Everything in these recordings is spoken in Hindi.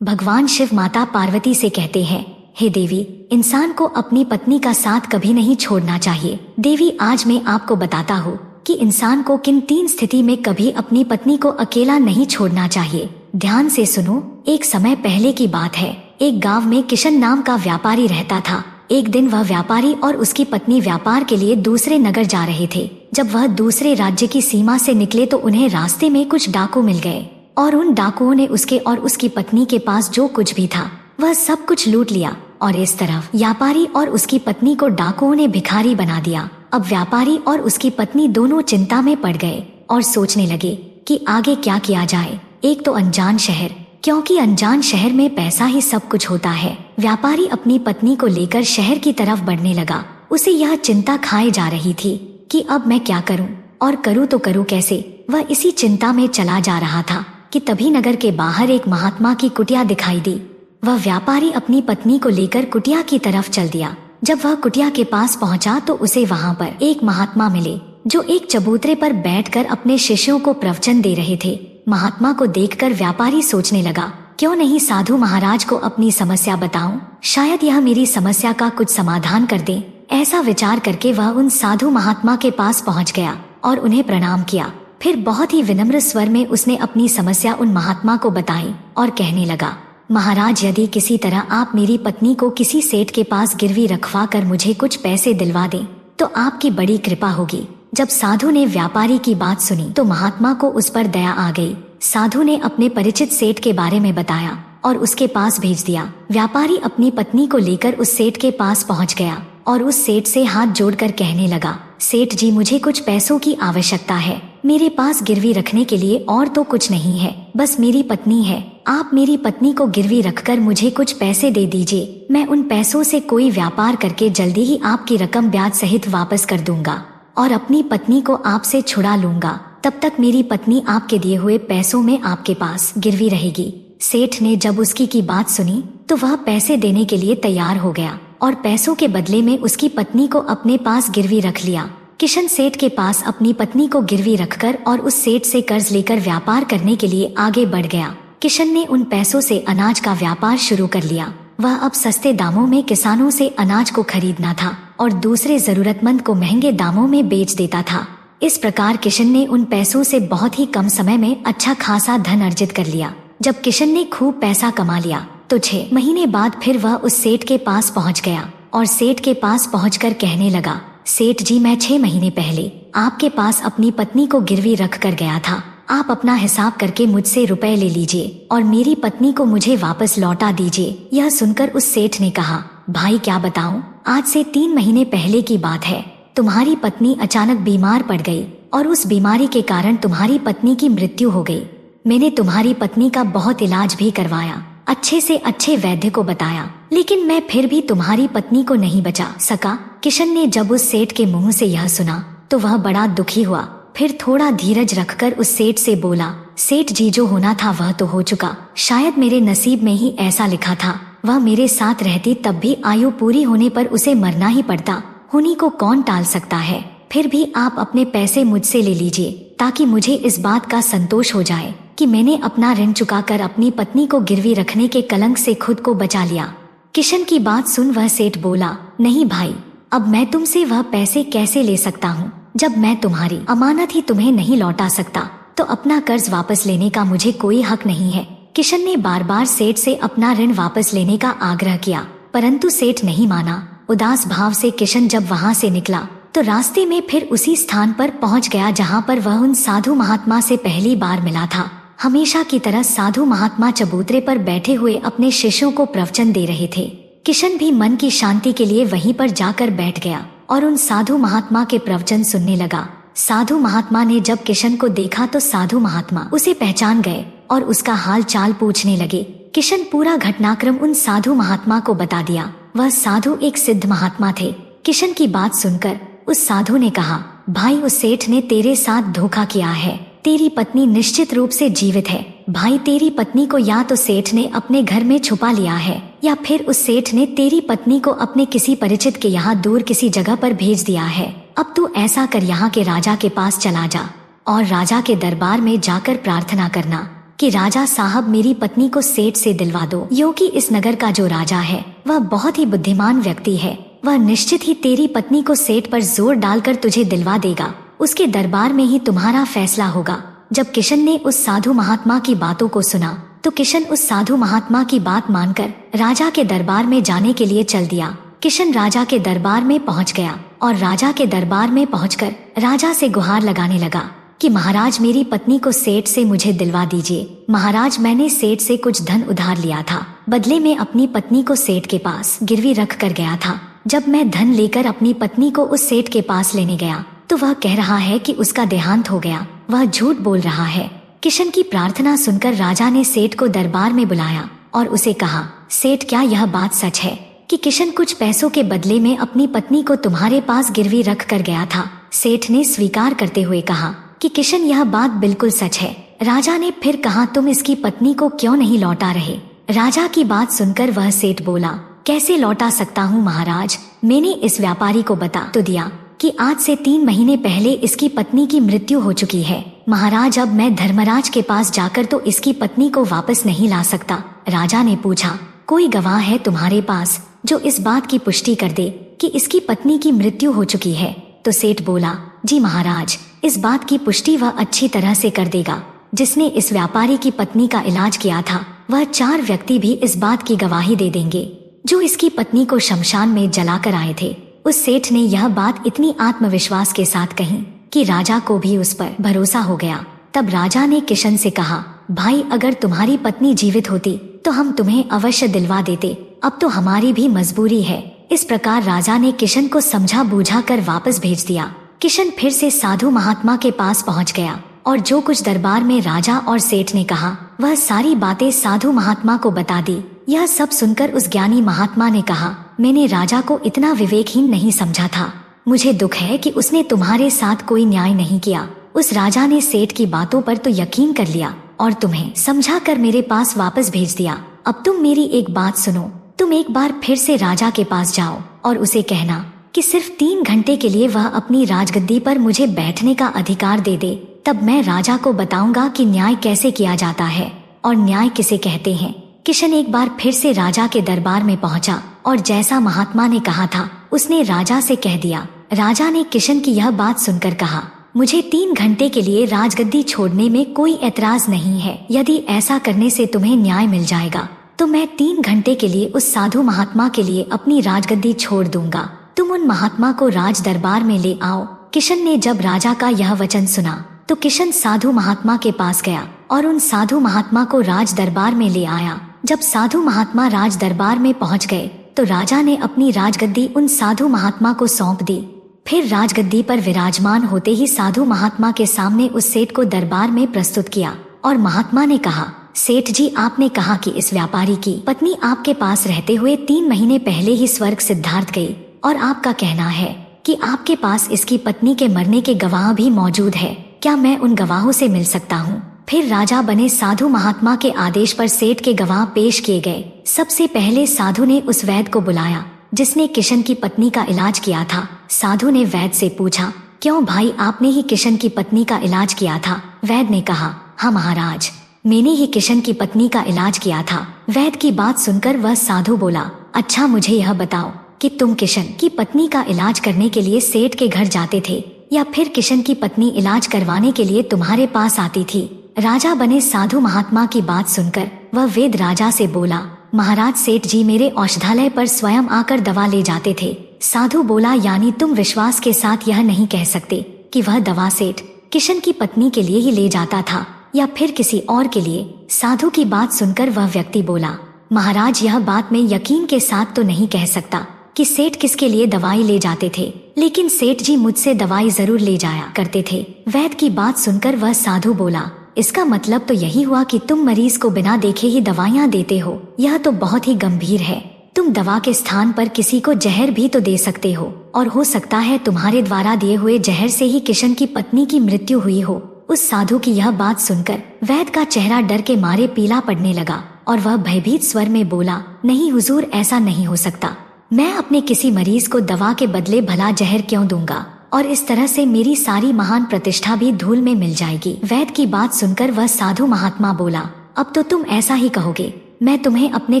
भगवान शिव माता पार्वती से कहते हैं, हे देवी, इंसान को अपनी पत्नी का साथ कभी नहीं छोड़ना चाहिए। देवी, आज मैं आपको बताता हूँ कि इंसान को किन 3 स्थिति में कभी अपनी पत्नी को अकेला नहीं छोड़ना चाहिए। ध्यान से सुनो। एक समय पहले की बात है। एक गांव में किशन नाम का व्यापारी रहता था। एक दिन वह व्यापारी और उसकी पत्नी व्यापार के लिए दूसरे नगर जा रहे थे। जब वह दूसरे राज्य की सीमा से निकले तो उन्हें रास्ते में कुछ डाकू मिल गए और उन डाकुओं ने उसके और उसकी पत्नी के पास जो कुछ भी था वह सब कुछ लूट लिया। और इस तरफ व्यापारी और उसकी पत्नी को डाकुओं ने भिखारी बना दिया। अब व्यापारी और उसकी पत्नी दोनों चिंता में पड़ गए और सोचने लगे कि आगे क्या किया जाए। एक तो अनजान शहर, क्योंकि अनजान शहर में पैसा ही सब कुछ होता है। व्यापारी अपनी पत्नी को लेकर शहर की तरफ बढ़ने लगा। उसे यह चिंता खाए जा रही थी कि अब मैं क्या करूं और करूं तो करूं कैसे। वह इसी चिंता में चला जा रहा था कि तभी नगर के बाहर एक महात्मा की कुटिया दिखाई दी। वह व्यापारी अपनी पत्नी को लेकर कुटिया की तरफ चल दिया। जब वह कुटिया के पास पहुंचा तो उसे वहां पर एक महात्मा मिले जो एक चबूतरे पर बैठकर अपने शिष्यों को प्रवचन दे रहे थे। महात्मा को देखकर व्यापारी सोचने लगा, क्यों नहीं साधु महाराज को अपनी समस्या बताऊं, शायद यह मेरी समस्या का कुछ समाधान कर दे। ऐसा विचार करके वह उन साधु महात्मा के पास पहुंच गया और उन्हें प्रणाम किया। फिर बहुत ही विनम्र स्वर में उसने अपनी समस्या उन महात्मा को बताई और कहने लगा, महाराज, यदि किसी तरह आप मेरी पत्नी को किसी सेठ के पास गिरवी रखवा कर मुझे कुछ पैसे दिलवा दें तो आपकी बड़ी कृपा होगी। जब साधु ने व्यापारी की बात सुनी तो महात्मा को उस पर दया आ गई। साधु ने अपने परिचित सेठ के बारे में बताया और उसके पास भेज दिया। व्यापारी अपनी पत्नी को लेकर उस सेठ के पास पहुंच गया और उस सेठ से हाथ जोड़कर कहने लगा, सेठ जी, मुझे कुछ पैसों की आवश्यकता है। मेरे पास गिरवी रखने के लिए और तो कुछ नहीं है, बस मेरी पत्नी है। आप मेरी पत्नी को गिरवी रखकर मुझे कुछ पैसे दे दीजिए। मैं उन पैसों से कोई व्यापार करके जल्दी ही आपकी रकम ब्याज सहित वापस कर दूंगा और अपनी पत्नी को आपसे छुड़ा लूंगा। तब तक मेरी पत्नी आपके दिए हुए पैसों में आपके पास गिरवी रहेगी। सेठ ने जब उसकी की बात सुनी तो वह पैसे देने के लिए तैयार हो गया और पैसों के बदले में उसकी पत्नी को अपने पास गिरवी रख लिया। किशन सेठ के पास अपनी पत्नी को गिरवी रखकर और उस सेठ से कर्ज लेकर व्यापार करने के लिए आगे बढ़ गया। किशन ने उन पैसों से अनाज का व्यापार शुरू कर लिया। वह अब सस्ते दामों में किसानों से अनाज को खरीदना था और दूसरे जरूरतमंद को महंगे दामों में बेच देता था। इस प्रकार किशन ने उन पैसों से बहुत ही कम समय में अच्छा खासा धन अर्जित कर लिया। जब किशन ने खूब पैसा कमा लिया तो 6 महीने बाद फिर वह उस सेठ के पास पहुंच गया और सेठ के पास पहुंचकर कहने लगा, सेठ जी, मैं 6 महीने पहले आपके पास अपनी पत्नी को गिरवी रख कर गया था। आप अपना हिसाब करके मुझसे रुपए ले लीजिए और मेरी पत्नी को मुझे वापस लौटा दीजिए। यह सुनकर उस सेठ ने कहा, भाई क्या बताऊं, आज से 3 महीने पहले की बात है। तुम्हारी पत्नी अचानक बीमार पड़ गई और उस बीमारी के कारण तुम्हारी पत्नी की मृत्यु हो गई। मैंने तुम्हारी पत्नी का बहुत इलाज भी करवाया, अच्छे से अच्छे वैद्य को बताया, लेकिन मैं फिर भी तुम्हारी पत्नी को नहीं बचा सका। किशन ने जब उस सेठ के मुंह से यह सुना तो वह बड़ा दुखी हुआ। फिर थोड़ा धीरज रखकर उस सेठ से बोला, सेठ जी, जो होना था वह तो हो चुका। शायद मेरे नसीब में ही ऐसा लिखा था। वह मेरे साथ रहती तब भी आयु पूरी होने पर उसे मरना ही पड़ता। होनी को कौन टाल सकता है। फिर भी आप अपने पैसे मुझसे ले लीजिए ताकि मुझे इस बात का संतोष हो जाए कि मैंने अपना ऋण चुकाकर अपनी पत्नी को गिरवी रखने के कलंक से खुद को बचा लिया। किशन की बात सुन वह सेठ बोला, नहीं भाई, अब मैं तुमसे वह पैसे कैसे ले सकता हूँ। जब मैं तुम्हारी अमानत ही तुम्हें नहीं लौटा सकता तो अपना कर्ज वापस लेने का मुझे कोई हक नहीं है। किशन ने बार बार सेठ से अपना ऋण वापस लेने का आग्रह किया, परंतु सेठ नहीं माना। उदास भाव से किशन जब वहाँ से निकला तो रास्ते में फिर उसी स्थान पर पहुँच गया जहाँ पर वह उन साधु महात्मा से पहली बार मिला था। हमेशा की तरह साधु महात्मा चबूतरे पर बैठे हुए अपने शिष्यों को प्रवचन दे रहे थे। किशन भी मन की शांति के लिए वहीं पर जाकर बैठ गया और उन साधु महात्मा के प्रवचन सुनने लगा। साधु महात्मा ने जब किशन को देखा तो साधु महात्मा उसे पहचान गए और उसका हाल चाल पूछने लगे। किशन पूरा घटनाक्रम उन साधु महात्मा को बता दिया। वह साधु एक सिद्ध महात्मा थे। किशन की बात सुनकर उस साधु ने कहा, भाई, उस सेठ ने तेरे साथ धोखा किया है। तेरी पत्नी निश्चित रूप से जीवित है। भाई, तेरी पत्नी को या तो सेठ ने अपने घर में छुपा लिया है या फिर उस सेठ ने तेरी पत्नी को अपने किसी परिचित के यहाँ दूर किसी जगह पर भेज दिया है। अब तू ऐसा कर, यहाँ के राजा के पास चला जा और राजा के दरबार में जाकर प्रार्थना करना। कि राजा साहब मेरी पत्नी को सेठ से दिलवा दो, क्योंकि इस नगर का जो राजा है वह बहुत ही बुद्धिमान व्यक्ति है। वह निश्चित ही तेरी पत्नी को सेठ पर जोर डालकर तुझे दिलवा देगा। उसके दरबार में ही तुम्हारा फैसला होगा। जब किशन ने उस साधु महात्मा की बातों को सुना तो किशन उस साधु महात्मा की बात मानकर राजा के दरबार में जाने के लिए चल दिया। किशन राजा के दरबार में पहुंच गया और राजा के दरबार में पहुंचकर राजा से गुहार लगाने लगा कि महाराज मेरी पत्नी को सेठ से मुझे दिलवा दीजिए। महाराज मैंने सेठ से कुछ धन उधार लिया था, बदले में अपनी पत्नी को सेठ के पास गिरवी रख कर गया था। जब मैं धन लेकर अपनी पत्नी को उस सेठ के पास लेने गया तो वह कह रहा है कि उसका देहांत हो गया। वह झूठ बोल रहा है। किशन की प्रार्थना सुनकर राजा ने सेठ को दरबार में बुलाया और उसे कहा, सेठ क्या यह बात सच है कि किशन कुछ पैसों के बदले में अपनी पत्नी को तुम्हारे पास गिरवी रख कर गया था? सेठ ने स्वीकार करते हुए कहा कि किशन यह बात बिल्कुल सच है। राजा ने फिर कहा, तुम इसकी पत्नी को क्यों नहीं लौटा रहे? राजा की बात सुनकर वह सेठ बोला, कैसे लौटा सकता हूँ महाराज, मैंने इस व्यापारी को बता तो दिया कि आज से 3 महीने पहले इसकी पत्नी की मृत्यु हो चुकी है। महाराज अब मैं धर्मराज के पास जाकर तो इसकी पत्नी को वापस नहीं ला सकता। राजा ने पूछा, कोई गवाह है तुम्हारे पास जो इस बात की पुष्टि कर दे कि इसकी पत्नी की मृत्यु हो चुकी है? तो सेठ बोला, जी महाराज, इस बात की पुष्टि वह अच्छी तरह से कर देगा। जिसने इस व्यापारी की पत्नी का इलाज किया था वह 4 व्यक्ति भी इस बात की गवाही दे देंगे जो इसकी पत्नी को शमशान में जलाकर आए थे। उस सेठ ने यह बात इतनी आत्मविश्वास के साथ कही कि राजा को भी उस पर भरोसा हो गया। तब राजा ने किशन से कहा, भाई अगर तुम्हारी पत्नी जीवित होती तो हम तुम्हें अवश्य दिलवा देते, अब तो हमारी भी मजबूरी है। इस प्रकार राजा ने किशन को समझा बूझा कर वापस भेज दिया। किशन फिर से साधु महात्मा के पास पहुंच गया और जो कुछ दरबार में राजा और सेठ ने कहा वह सारी बातें साधु महात्मा को बता दी। यह सब सुनकर उस ज्ञानी महात्मा ने कहा, मैंने राजा को इतना विवेकहीन नहीं समझा था। मुझे दुख है कि उसने तुम्हारे साथ कोई न्याय नहीं किया। उस राजा ने सेठ की बातों पर तो यकीन कर लिया और तुम्हें समझा कर मेरे पास वापस भेज दिया। अब तुम मेरी एक बात सुनो, तुम एक बार फिर से राजा के पास जाओ और उसे कहना कि सिर्फ 3 घंटे के लिए वह अपनी राजगद्दी पर मुझे बैठने का अधिकार दे दे। तब मैं राजा को बताऊंगा कि न्याय कैसे किया जाता है और न्याय किसे कहते हैं। किशन एक बार फिर से राजा के दरबार में पहुंचा और जैसा महात्मा ने कहा था उसने राजा से कह दिया। राजा ने किशन की यह बात सुनकर कहा, मुझे 3 घंटे के लिए राजगद्दी छोड़ने में कोई एतराज नहीं है। यदि ऐसा करने से तुम्हें न्याय मिल जाएगा तो मैं 3 घंटे के लिए उस साधु महात्मा के लिए अपनी राजगद्दी छोड़ दूंगा। तुम उन महात्मा को राज दरबार में ले आओ। किशन ने जब राजा का यह वचन सुना तो किशन साधु महात्मा के पास गया और उन साधु महात्मा को राज दरबार में ले आया। जब साधु महात्मा राज दरबार में पहुंच गए तो राजा ने अपनी राजगद्दी उन साधु महात्मा को सौंप दी। फिर राजगद्दी पर विराजमान होते ही साधु महात्मा के सामने उस सेठ को दरबार में प्रस्तुत किया और महात्मा ने कहा, सेठ जी आपने कहा कि इस व्यापारी की पत्नी आपके पास रहते हुए 3 महीने पहले ही स्वर्ग सिद्धार्थ गई और आपका कहना है कि आपके पास इसकी पत्नी के मरने के गवाह भी मौजूद है। क्या मैं उन गवाहों से मिल सकता हूँ? फिर राजा बने साधु महात्मा के आदेश पर सेठ के गवाह पेश किए गए। सबसे पहले साधु ने उस वैद्य को बुलाया जिसने किशन की पत्नी का इलाज किया था। साधु ने वैद्य से पूछा, क्यों भाई आपने ही किशन की पत्नी का इलाज किया था? वैद्य ने कहा, हाँ महाराज, मैंने ही किशन की पत्नी का इलाज किया था। वैद्य की बात सुनकर वह साधु बोला, अच्छा मुझे यह बताओ कि तुम किशन की पत्नी का इलाज करने के लिए सेठ के घर जाते थे या फिर किशन की पत्नी इलाज करवाने के लिए तुम्हारे पास आती थी? राजा बने साधु महात्मा की बात सुनकर वह वेद राजा से बोला, महाराज सेठ जी मेरे औषधालय पर स्वयं आकर दवा ले जाते थे। साधु बोला, यानी तुम विश्वास के साथ यह नहीं कह सकते कि वह दवा सेठ किशन की पत्नी के लिए ही ले जाता था या फिर किसी और के लिए? साधु की बात सुनकर वह व्यक्ति बोला, महाराज यह बात मैं यकीन के साथ तो नहीं कह सकता कि सेठ किसके लिए दवाई ले जाते थे, लेकिन सेठ जी मुझसे दवाई जरूर ले जाया करते थे। वैद्य की बात सुनकर वह साधु बोला, इसका मतलब तो यही हुआ कि तुम मरीज को बिना देखे ही दवाइयाँ देते हो। यह तो बहुत ही गंभीर है। तुम दवा के स्थान पर किसी को जहर भी तो दे सकते हो और हो सकता है तुम्हारे द्वारा दिए हुए जहर से ही किशन की पत्नी की मृत्यु हुई हो। उस साधु की यह बात सुनकर वैद्य का चेहरा डर के मारे पीला पड़ने लगा और वह भयभीत स्वर में बोला, नहीं हुजूर, ऐसा नहीं हो सकता। मैं अपने किसी मरीज को दवा के बदले भला जहर क्यों दूंगा और इस तरह से मेरी सारी महान प्रतिष्ठा भी धूल में मिल जाएगी। वैद्य की बात सुनकर वह साधु महात्मा बोला, अब तो तुम ऐसा ही कहोगे। मैं तुम्हें अपने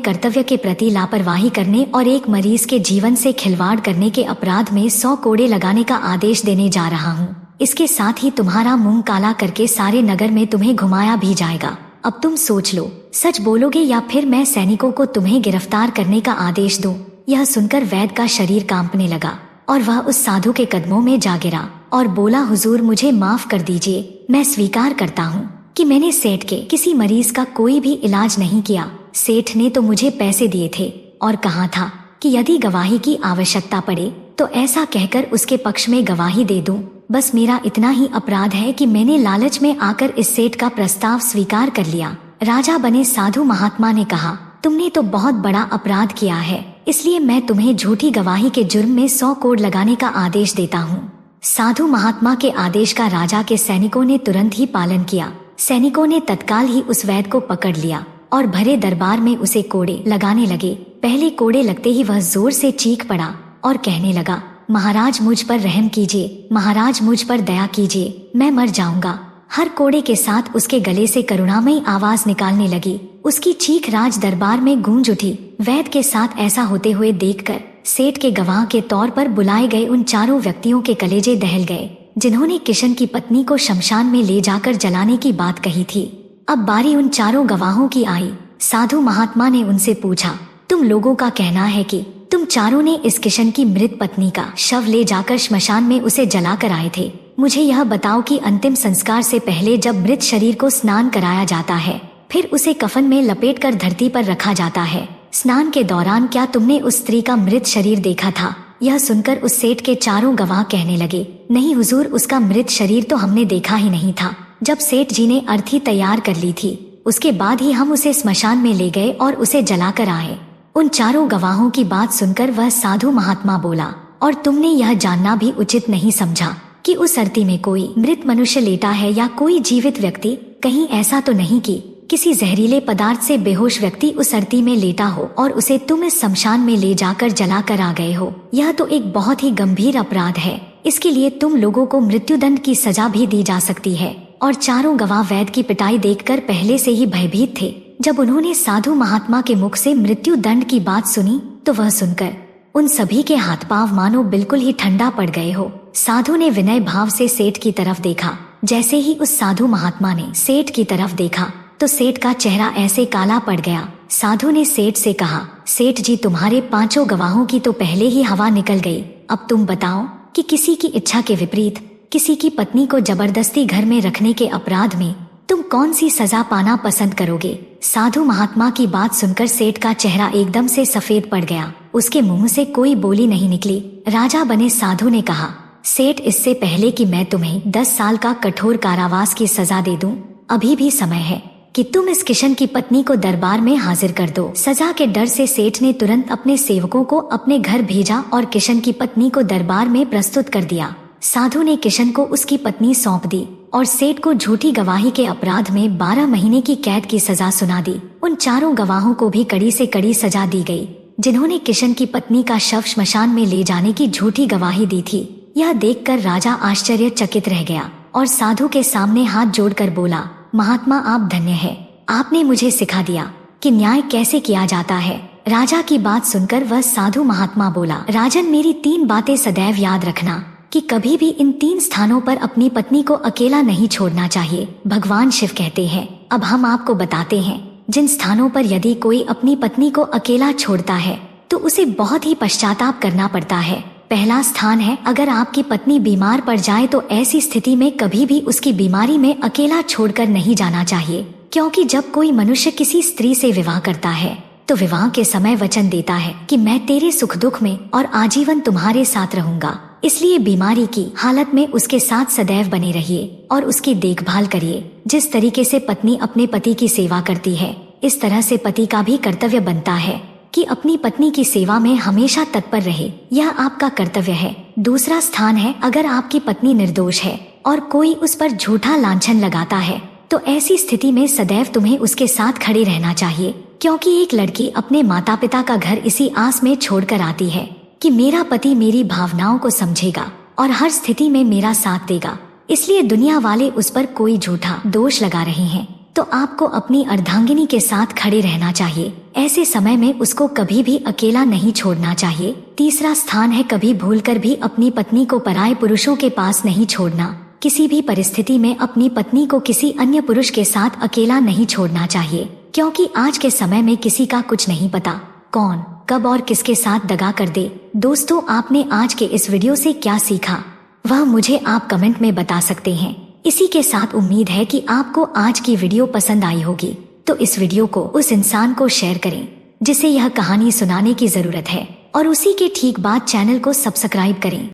कर्तव्य के प्रति लापरवाही करने और एक मरीज के जीवन से खिलवाड़ करने के अपराध में 100 कोड़े लगाने का आदेश देने जा रहा हूँ। इसके साथ ही तुम्हारा मुंह काला करके सारे नगर में तुम्हें घुमाया भी जाएगा। अब तुम सोच लो, सच बोलोगे या फिर मैं सैनिकों को तुम्हें गिरफ्तार करने का आदेश दूं। यह सुनकर वैद्य का शरीर कांपने लगा और वह उस साधु के कदमों में जा गिरा और बोला, हुजूर मुझे माफ कर दीजिए। मैं स्वीकार करता हूँ कि मैंने सेठ के किसी मरीज का कोई भी इलाज नहीं किया। सेठ ने तो मुझे पैसे दिए थे और कहा था कि यदि गवाही की आवश्यकता पड़े तो ऐसा कहकर उसके पक्ष में गवाही दे दूं। बस मेरा इतना ही अपराध है कि मैंने लालच में आकर इस सेठ का प्रस्ताव स्वीकार कर लिया। राजा बने साधु महात्मा ने कहा, तुमने तो बहुत बड़ा अपराध किया है, इसलिए मैं तुम्हें झूठी गवाही के जुर्म में 100 कोड़ लगाने का आदेश देता हूँ। साधु महात्मा के आदेश का राजा के सैनिकों ने तुरंत ही पालन किया। सैनिकों ने तत्काल ही उस वैद्य को पकड़ लिया और भरे दरबार में उसे कोड़े लगाने लगे। पहले कोड़े लगते ही वह जोर से चीख पड़ा और कहने लगा, महाराज मुझ पर रहम कीजिए, महाराज मुझ पर दया कीजिए, मैं मर जाऊंगा। हर कोड़े के साथ उसके गले से करुणामयी आवाज निकालने लगी। उसकी चीख राज दरबार में गूंज उठी। वैद्य के साथ ऐसा होते हुए देखकर सेठ के गवाह के तौर पर बुलाए गए उन चारों व्यक्तियों के कलेजे दहल गए, जिन्होंने किशन की पत्नी को शमशान में ले जाकर जलाने की बात कही थी। अब बारी उन चारों गवाहों की आई। साधु महात्मा ने उनसे पूछा, तुम लोगों का कहना है कि तुम चारों ने इस किशन की मृत पत्नी का शव ले जाकर श्मशान में उसे जलाकर आए थे। मुझे यह बताओ कि अंतिम संस्कार से पहले जब मृत शरीर को स्नान कराया जाता है, फिर उसे कफन में लपेटकर धरती पर रखा जाता है, स्नान के दौरान क्या तुमने उस स्त्री का मृत शरीर देखा था? यह सुनकर उस सेठ के चारों गवाह कहने लगे, नहीं हुजूर, उसका मृत शरीर तो हमने देखा ही नहीं था। जब सेठ जी ने अर्थी तैयार कर ली थी, उसके बाद ही हम उसे स्मशान में ले गए और उसे जलाकर आए। उन चारों गवाहों की बात सुनकर वह साधु महात्मा बोला, और तुमने यह जानना भी उचित नहीं समझा कि उस अर्थी में कोई मृत मनुष्य लेटा है या कोई जीवित व्यक्ति? कहीं ऐसा तो नहीं कि किसी जहरीले पदार्थ से बेहोश व्यक्ति उस अर्थी में लेटा हो और उसे तुम इस शमशान में ले जाकर जलाकर आ गए हो? यह तो एक बहुत ही गंभीर अपराध है। इसके लिए तुम लोगों को मृत्युदंड की सजा भी दी जा सकती है। और चारों गवाह वैद्य की पिटाई देखकर पहले से ही भयभीत थे। जब उन्होंने साधु महात्मा के मुख से मृत्यु दंड की बात सुनी तो वह सुनकर उन सभी के हाथ पांव मानो बिल्कुल ही ठंडा पड़ गए हो। साधु ने विनय भाव से सेठ की तरफ देखा। जैसे ही उस साधु महात्मा ने सेठ की तरफ देखा तो सेठ का चेहरा ऐसे काला पड़ गया। साधु ने सेठ से कहा, सेठ जी, तुम्हारे 5 गवाहों की तो पहले ही हवा निकल गई। अब तुम बताओ कि किसी की इच्छा के विपरीत किसी की पत्नी को जबरदस्ती घर में रखने के अपराध में तुम कौन सी सजा पाना पसंद करोगे? साधु महात्मा की बात सुनकर सेठ का चेहरा एकदम से सफेद पड़ गया। उसके मुंह से कोई बोली नहीं निकली। राजा बने साधु ने कहा, सेठ, इससे पहले कि मैं तुम्हें 10 साल का कठोर कारावास की सजा दे दूं, अभी भी समय है कि तुम इस किशन की पत्नी को दरबार में हाजिर कर दो। सजा के डर से सेठ ने तुरंत अपने सेवकों को अपने घर भेजा और किशन की पत्नी को दरबार में प्रस्तुत कर दिया। साधु ने किशन को उसकी पत्नी सौंप दी और सेठ को झूठी गवाही के अपराध में 12 महीने की कैद की सजा सुना दी। उन चारों गवाहों को भी कड़ी से कड़ी सजा दी गई, जिन्होंने किशन की पत्नी का शव श्मशान में ले जाने की झूठी गवाही दी थी। यह देखकर राजा आश्चर्यचकित रह गया और साधु के सामने हाथ जोड़कर बोला, महात्मा, आप धन्य है। आपने मुझे सिखा दिया कि न्याय कैसे किया जाता है। राजा की बात सुनकर वह साधु महात्मा बोला, राजन, मेरी 3 बातें सदैव याद रखना कि कभी भी इन 3 स्थानों पर अपनी पत्नी को अकेला नहीं छोड़ना चाहिए। भगवान शिव कहते हैं। अब हम आपको बताते हैं जिन स्थानों पर यदि कोई अपनी पत्नी को अकेला छोड़ता है तो उसे बहुत ही पश्चाताप करना पड़ता है। पहला स्थान है, अगर आपकी पत्नी बीमार पड़ जाए तो ऐसी स्थिति में कभी भी उसकी बीमारी में अकेला छोड़कर नहीं जाना चाहिए, क्योंकि जब कोई मनुष्य किसी स्त्री से विवाह करता है तो विवाह के समय वचन देता है कि मैं तेरे सुख दुख में और आजीवन तुम्हारे साथ रहूंगा। इसलिए बीमारी की हालत में उसके साथ सदैव बने रहिए और उसकी देखभाल करिए। जिस तरीके से पत्नी अपने पति की सेवा करती है, इस तरह से पति का भी कर्तव्य बनता है कि अपनी पत्नी की सेवा में हमेशा तत्पर रहे। यह आपका कर्तव्य है। दूसरा स्थान है, अगर आपकी पत्नी निर्दोष है और कोई उस पर झूठा लांछन लगाता है तो ऐसी स्थिति में सदैव तुम्हें उसके साथ खड़े रहना चाहिए, क्योंकि एक लड़की अपने माता पिता का घर इसी आस में छोड़कर आती है कि मेरा पति मेरी भावनाओं को समझेगा और हर स्थिति में मेरा साथ देगा, इसलिए दुनिया वाले उस पर कोई झूठा दोष लगा रहे हैं, तो आपको अपनी अर्धांगिनी के साथ खड़े रहना चाहिए। ऐसे समय में उसको कभी भी अकेला नहीं छोड़ना चाहिए। तीसरा स्थान है, कभी भूलकर भी अपनी पत्नी को पराये पुरुषों के पास नहीं छोड़ना। किसी भी परिस्थिति में अपनी पत्नी को किसी अन्य पुरुष के साथ अकेला नहीं छोड़ना चाहिए, क्योंकि आज के समय में किसी का कुछ नहीं पता, कौन कब और किसके साथ दगा कर दे। दोस्तों, आपने आज के इस वीडियो से क्या सीखा वह मुझे आप कमेंट में बता सकते हैं। इसी के साथ उम्मीद है कि आपको आज की वीडियो पसंद आई होगी, तो इस वीडियो को उस इंसान को शेयर करें जिसे यह कहानी सुनाने की जरूरत है, और उसी के ठीक बाद चैनल को सब्सक्राइब करें।